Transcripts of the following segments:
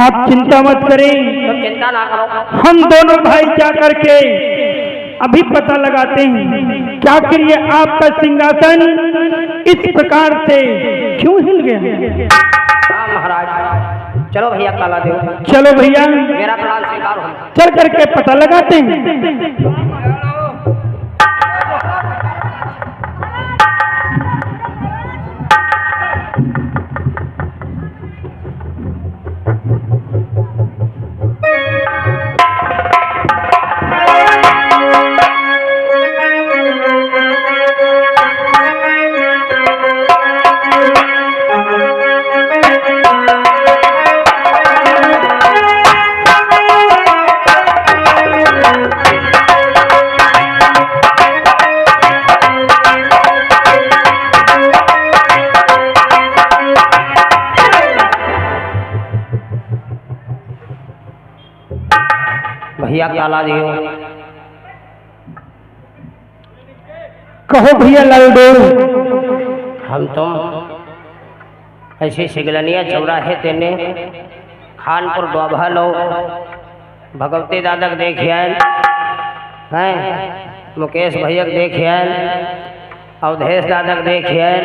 आप चिंता मत करें, तो चिंता ना करो। हम दोनों भाई जा करके अभी पता लगाते हैं क्या करिए आपका सिंहासन इस प्रकार से क्यों हिल गया। हाँ महाराज, चलो भैया काला देव, चलो भैया मेरा प्राण स्वीकार हो। चल करके पता लगाते हैं। भैया काला देव, कहो भैया लालदेव। हम तुम ऐसे सिगलनिया चौराहे तेने खानपुर डोभा लो भगवती दादक देखियन हैं, मुकेश भैया देखियन, अवधेश दादक देखियन,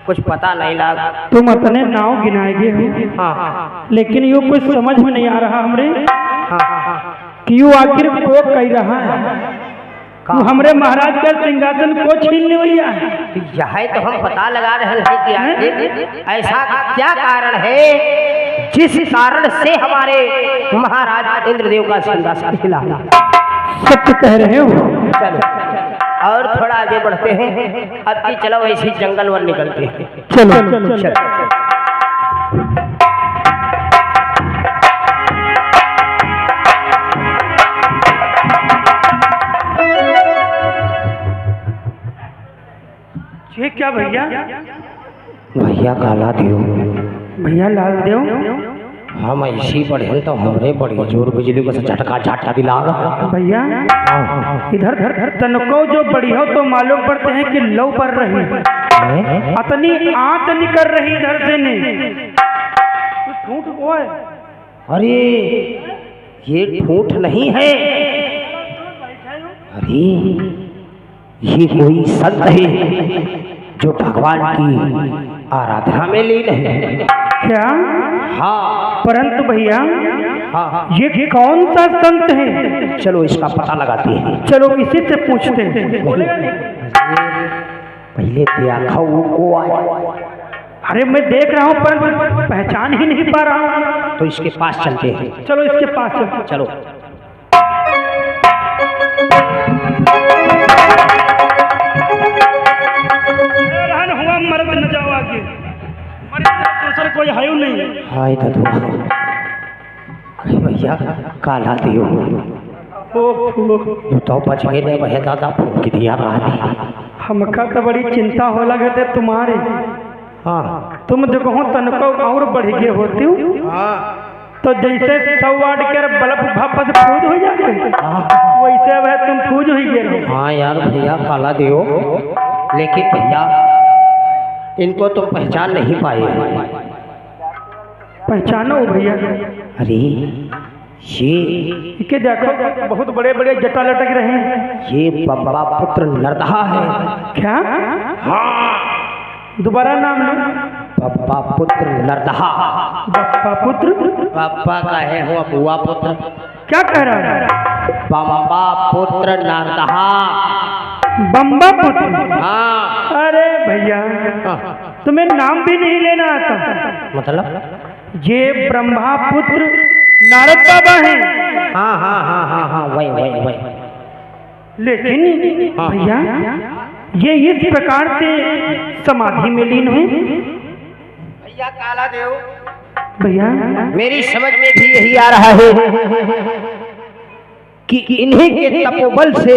कुछ पता नहीं लगा। तुम अपने नाव गिनाएगे हो, हाँ लेकिन यो कुछ समझ में नहीं आ रहा हमरे हाँ कि यो आखिर को कह रहा है, तू हमरे महाराज का सिंहासन को छीनने भैया है। यह तो हम पता लगा रहे हैं कि आखिर ऐसा क्या कारण है जिस कारण से हमारे महाराज इंद्रदेव का सिंहासन हिला। सत्य कह रहे हो। चलो और थोड़ा आगे बढ़ते हैं, अब की चलो ऐसी जंगल वर निकलते हैं। चलो चलो। ये क्या भैया? भैया काला देव, भैया लाल देव, हम ऐसी बढ़े तो हमरे बड़ी जोर बिजली को झटका झटका दिला भैया इधर धर तनको जो बड़ी हो तो मालूम पड़ते हैं कि लव पर रही अतनी आंत निकल रही इधर से नहीं ठूठ वो है। अरे ये ठूठ नहीं है, अरे ये कोई संत है जो भगवान की आराधना में लीन है। क्या? हाँ परंतु भैया हाँ ये कौन सा संत है? चलो इसका पता लगाते हैं। चलो इसी से पूछते हैं। पहले देखो को अरे मैं देख रहा हूँ पर पहचान ही नहीं पा रहा हूँ। तो इसके पास चलते हैं। चलो इसके पास चलो हुआ मर्द न जाओ आगे, दूसरा कोई है नहीं। हाय दादू भैया काला दियो तो बच गए ने वह दादा फोन की दिया रहा। हमका तो बड़ी चिंता हो लगे थे तुम्हारे। हाँ तुम देखो तनको और बढ़ गए होती तो जैसे 100 वाट के बल्ब भापस फूज हो जाते वैसे वह तुम फूज हो गए। हाँ यार भैया काला दियो, लेकिन भैया इनको तुम पहचान नहीं पाए। पहचानो भैया? अरे ये के देखो बहुत बड़े बड़े जटा लटक रहे हैं। ये बब्बा पुत्र नरदहा है। क्या? हाँ दोबारा नाम लो। बब्बा पुत्र नरदहा। बप्पा पुत्र? बब्बा का है हुआ बुआ पुत्र। क्या कह रहा है? बम्बा पुत्र नरदहा। बम्बा पुत्र? हाँ। अरे भैया तुम्हें नाम भी नहीं लेना आता? मतलब ये ब्रह्मा पुत्र नारद बाबा हैं। हाँ हाँ हाँ हाँ हाँ वही। लेकिन भैया ये इस प्रकार से समाधि में लीन हुए। भैया काला देव, भैया मेरी समझ में भी यही आ रहा है कि इन्हीं के तपोबल से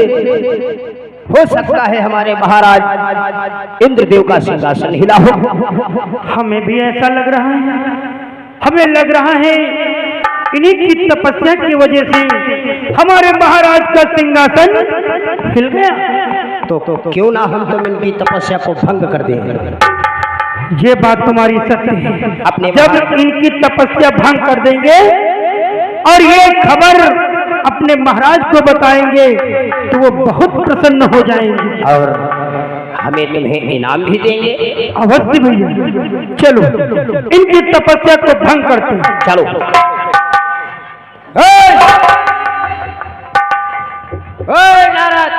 हो सकता है हमारे महाराज इंद्रदेव का सिंहासन हिला हो। हमें भी ऐसा लग रहा है। हमें लग रहा है इन्हीं की तपस्या की वजह से हमारे महाराज का सिंहासन हिल गया। तो क्यों ना हम तुम इनकी तपस्या को भंग कर दें। ये बात तुम्हारी सत्य है। अपने जब इनकी तपस्या भंग कर देंगे और ये खबर अपने महाराज को बताएंगे तो वो बहुत प्रसन्न हो जाएंगे और हमें तुम्हें इनाम भी देंगे। अवश्य भैया, चलो इनकी तपस्या को भंग करते हैं। चलो। नारद,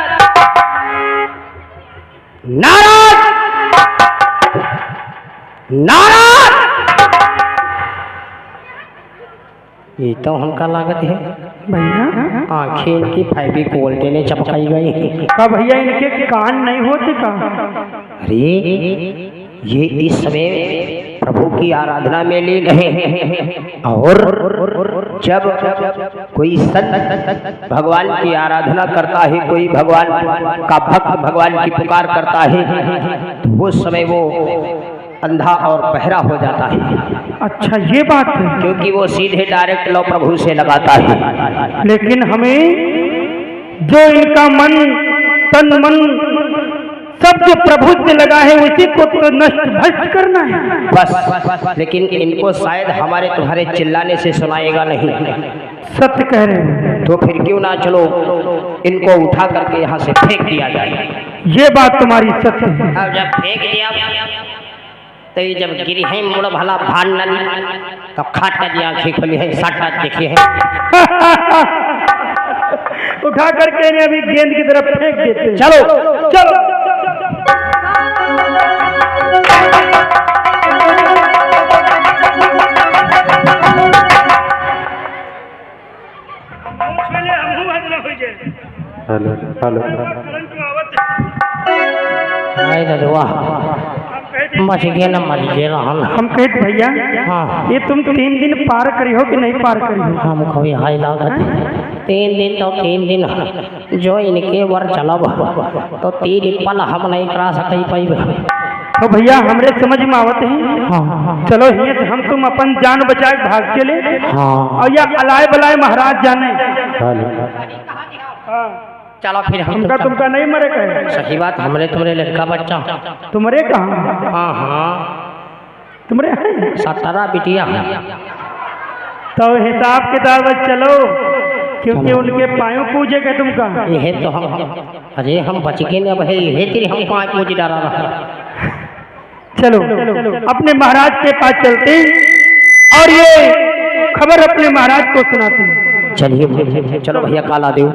नारद, नारद, ये तो हमका लागत है भैया। आंखें इनकी फेविकोल ने चपकाई गई। का भैया इनके कान नहीं होते का? अरे ये इस समय प्रभु की आराधना में लीन है और जब कोई संत भगवान की आराधना करता है, कोई भगवान का भक्त भगवान की पुकार करता है तो उस समय वो अंधा और बहरा हो जाता है। अच्छा ये बात है, क्योंकि वो सीधे डायरेक्ट लो प्रभु से लगाता है। लेकिन हमें जो इनका मन तन मन सब जो प्रभु से लगा है उसी को तो नष्ट भ्रष्ट करना है बस। लेकिन इनको शायद हमारे तुम्हारे चिल्लाने से सुनाएगा नहीं। सत्य कह रहे हैं। तो फिर क्यों ना चलो इनको उठा करके यहाँ से फेंक दिया जाए। ये बात तुम्हारी सत्य है। अब जब फेंक दिया तो ये जब गिरी है मुड़ भला भान नली तो खाटा जी आंखें खुली है, साटा देखी है। उठा करके इन्हें अभी गेंद की तरफ फेंक देते हैं। चलो चलो हेलो हेलो मच गया ना मर गया हम कहते भैया हाँ। ये तुम 3 दिन पार करी हो कि नहीं पार करी हो? हम कभी हाई लागत 3 दिन तो 3 दिन जो इनके वर चलब तो 3 पल हम नहीं करा सके पाई। तो भैया हमरे समझ में आवत है। चलो हिये से हम तुम अपन जान बचाए भाग चले और या अलाय बलाय महाराज जाने। चलो फिर हम तुमका नहीं मरे कहे। सही बात, हमरे तुम्हारे लड़का बच्चा तुम्हारे कहाँ? हाँ हाँ तुम्हारे हैं 17 बिटिया। तो हिसाब किताब चलो, क्योंकि उनके पायों पूजे के तुमका। ये तो हम अरे हम बच गए ना भाई, ये तेरी हम पाँव पूजे डाला रहा। चलो अपने महाराज के पास चलते और ये खबर अपने महाराज को सुनाते हैं। चलिए चलो भैया काला देव।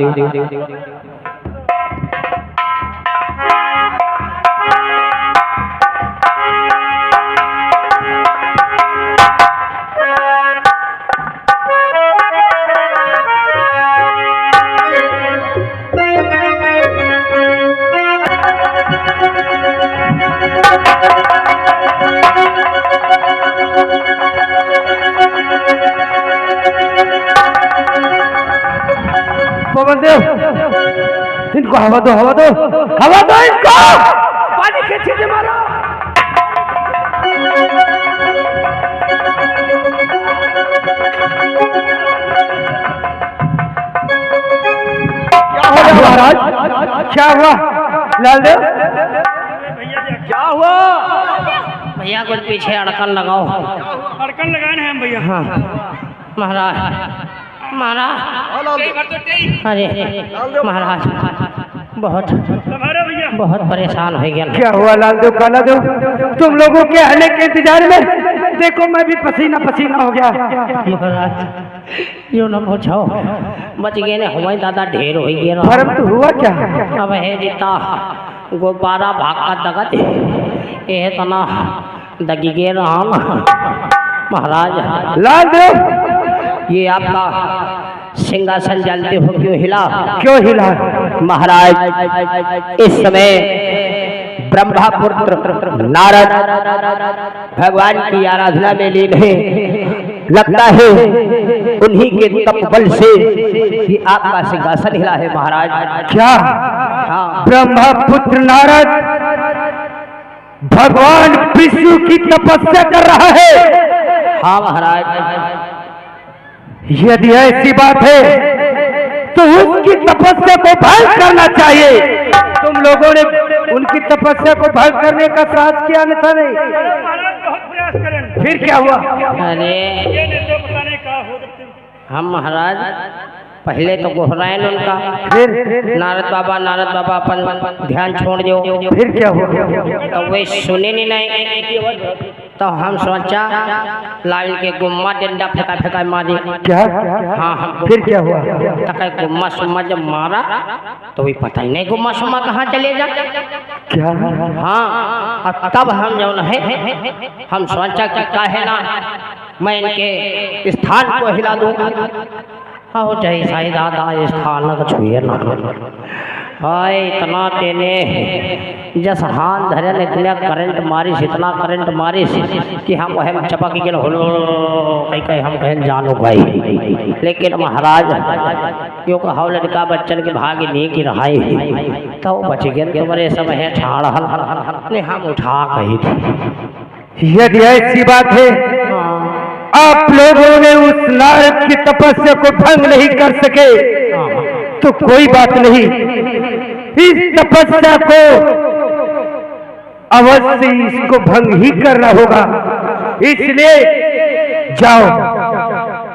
पवन देव इनको हवा दो, हवा दो, हवा दो इनको, पानी खींच के मारो। क्या हो गया महाराज? क्या हुआ लाल देव? क्या हुआ? भैया कुछ पीछे अड़कन लगाओ। अड़कन लगाए हैं हम भैया। हाँ महाराज अरे महाराज बहुत परेशान हो गया। क्या हुआ लाल देव काला देव? तुम लोगों के आने के इंतजार में देखो मैं भी पसीना पसीना हो गया। महाराज यो न पूछो, बच गए ने हमारे दादा ढेर हो गया। फर्क तो हुआ क्या? अब है जीता गोपारा भाग का दगत ये तना दगी गे रहा महाराज। लाल देव ये आपका सिंहासन जानते हो क्यों हिला? क्यों हिला? महाराज इस समय ब्रह्मापुत्र नारद भगवान की आराधना में लीन है। लगता है उन्हीं के तप बल से ही आपका सिंहासन हिला है महाराज। क्या? हाँ। ब्रह्मपुत्र नारद भगवान विष्णु की तपस्या कर रहा है। हाँ महाराज। यदि ऐसी बात है तो उसकी तपस्या को भंग करना चाहिए। तुम लोगों ने उनकी तपस्या को भंग करने का साहस किया अन्यथा नहीं। बहुत प्रयास करें। फिर क्या हुआ? अरे हम महाराज पहले तो गोहरायन उनका, फिर नारद बाबा अपन ध्यान छोड़ दो। फिर क्या हुआ? तो वे सुने नहीं, तो हम सोचा लाइन के गुम्मा डंडा फेंका मारे। क्या? हाँ हम। फिर क्या हुआ? तक गुम्मा सुम्मा जब मारा तो भी पता ही नहीं गुम्मा सुम्मा कहाँ चले जा। क्या? हाँ, और तब हम जो है हम सोचा कि काहे ना मैं इनके स्थान को हिला दूँ। हो जाए साई दादा स्थान का छुए ना। हाय इतना तेने जस हाथ धरन इतना करंट मारिस, इतना करंट मारिस कि हम वह चपक के होलो कहीं हम कहें जानो गई। लेकिन महाराज क्यों कहो लड़का बच्चन के भाग नहीं की रहाई तो बच गए। तुम्हारे समय ठाड़ हल हम उठा कही थी। यदि ऐसी बात है आप लोगों ने उस नारद की तपस्या को भंग नहीं कर सके तो कोई बात नहीं, इस तपस्या को अवश्य इसको भंग ही करना होगा। इसलिए जाओ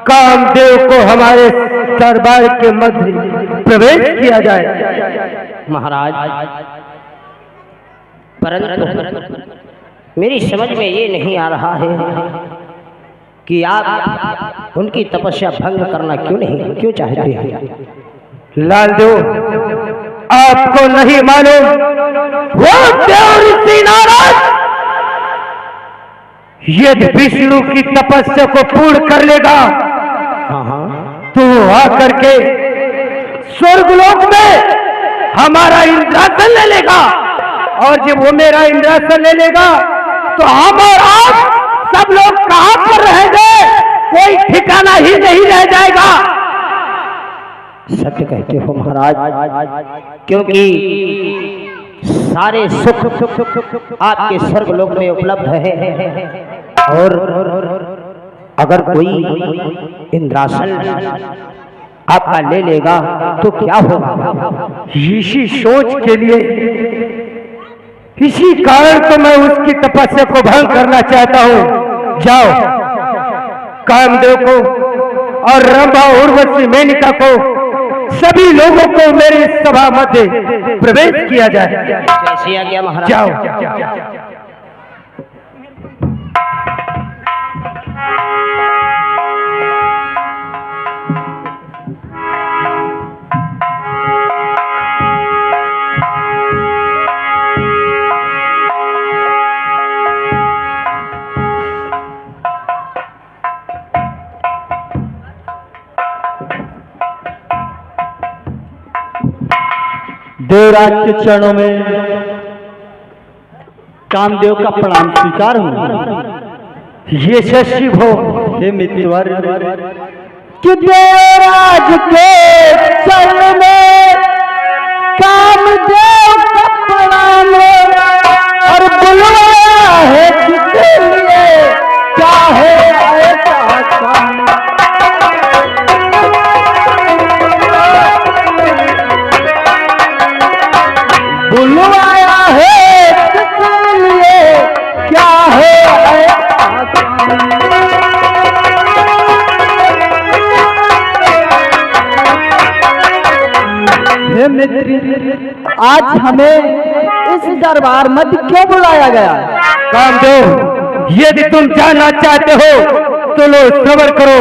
कामदेव को हमारे दरबार के मध्य प्रवेश किया जाए। महाराज परंतु मेरी समझ में ये नहीं आ रहा है कि आप उनकी तपस्या भंग करना क्यों चाहते हैं? लालदेव आपको नहीं मालूम वो देव ऋषि नारद यदि विष्णु की तपस्या को पूर्ण कर लेगा तो वो आकर के स्वर्गलोक में हमारा इंद्रासन ले लेगा, और जब वो मेरा इंद्रासन ले लेगा तो हम और आप सब लोग कहां पर रहेंगे? कोई ठिकाना ही नहीं रह जाएगा। सत्य कहते हो महाराज, क्योंकि सारे सुख आपके स्वर्गलोक में उपलब्ध है। और अगर कोई इंद्रासन आपका ले लेगा तो क्या होगा? इसी सोच के लिए, इसी कारण तो मैं उसकी तपस्या को भंग करना चाहता हूं। जाओ कामदेव को और रंभा उर्वशी मेनका को सभी लोगों को मेरी सभा मध्य प्रवेश किया जाए। जैसे आज्ञा महाराज। जाओ। देवराज के चरणों में कामदेव का प्रणाम स्वीकार हूँ। ये शिव हो हे मित्रवर कि देवराज के चरण में कामदेव का प्रणाम और बुलवाया है किसके लिए, क्या है ऐसा काम। बुलवाया है किसके लिए, क्या है ऐसा काम। हे मित्र, आज हमें इस दरबार मध्य क्यों बुलाया गया? कामदेव यदि तुम जानना चाहते हो तो लो सबर करो।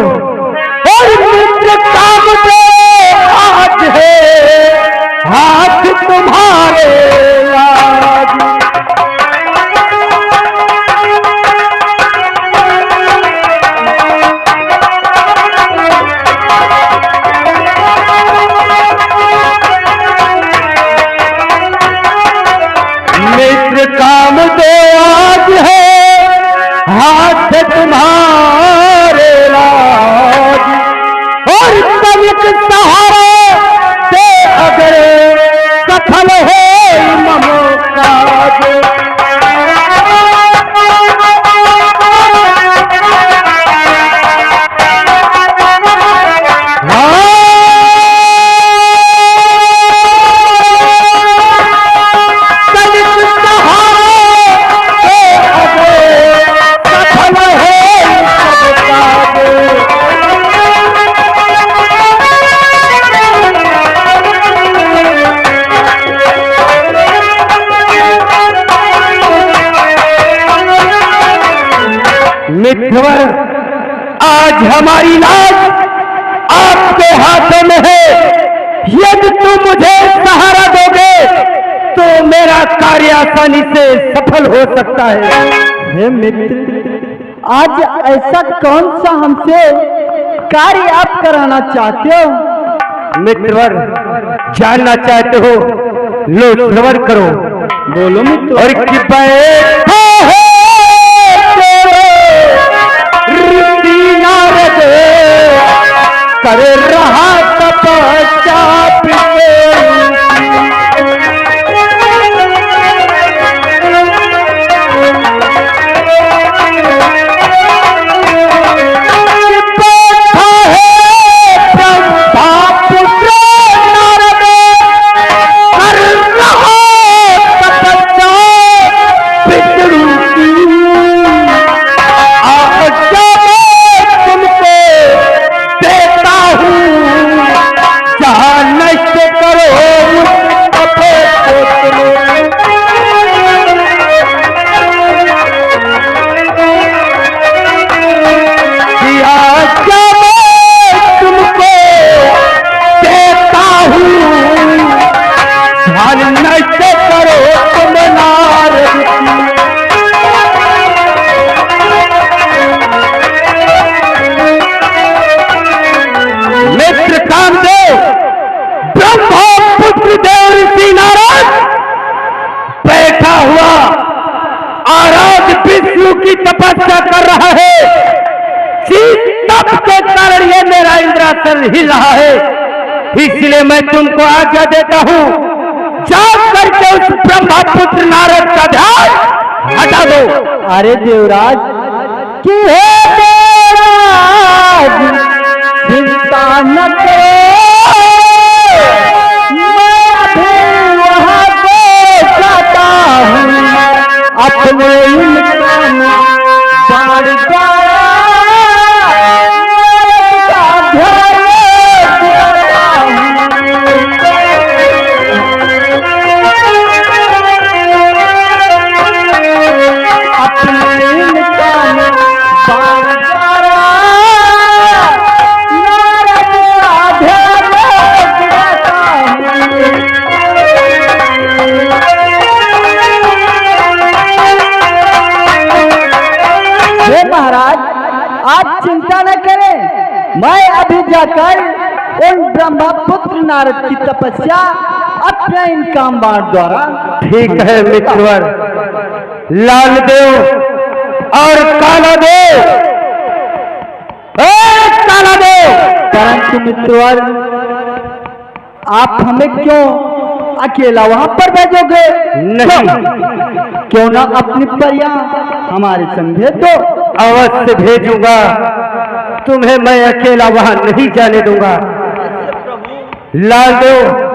और मित्र कामदेव आज है हाथ तुम्हारे लाज। मित्र कामदेव आज है हाथ तुम्हारे लाज। और तनिक सहारा से अगर सफल हो आज हमारी लाज आपके हाथों में है। यदि तुम मुझे सहारा दोगे तो मेरा कार्य आसानी से सफल हो सकता है। हे मित्र, आज ऐसा कौन सा हमसे कार्य आप कराना चाहते हो? मित्रवर, जानना चाहते हो? लो श्रवण करो। बोलो मित्र। और कि बैठा है ऋषि नारद कर रहा तपस्या पिछे। की तपस्या कर रहा है। शीत तप के कारण ये मेरा इंद्रासन हिल रहा है। इसलिए मैं तुमको आज्ञा देता हूँ, जाग करके उस ब्रह्मपुत्र नारद का ध्यान हटा दो। अरे देवराज, कि हे देवराज चिंता न करो, मैं भी वहाँ पे जाता हूँ अपने महाराज, आप चिंता न करें, मैं अभी जाकर उन ब्रह्मपुत्र नारद की तपस्या अपने इन कामवार द्वारा। ठीक है मित्रवर। लाल देव और काला देव, काला देव। परंतु मित्रवर, आप हमें क्यों अकेला वहां पर भेजोगे? नहीं, क्यों ना अपनी परिया हमारे संग भेज दो। अवश्य भेजूंगा, तुम्हें मैं अकेला वहां नहीं जाने दूंगा। लाल देव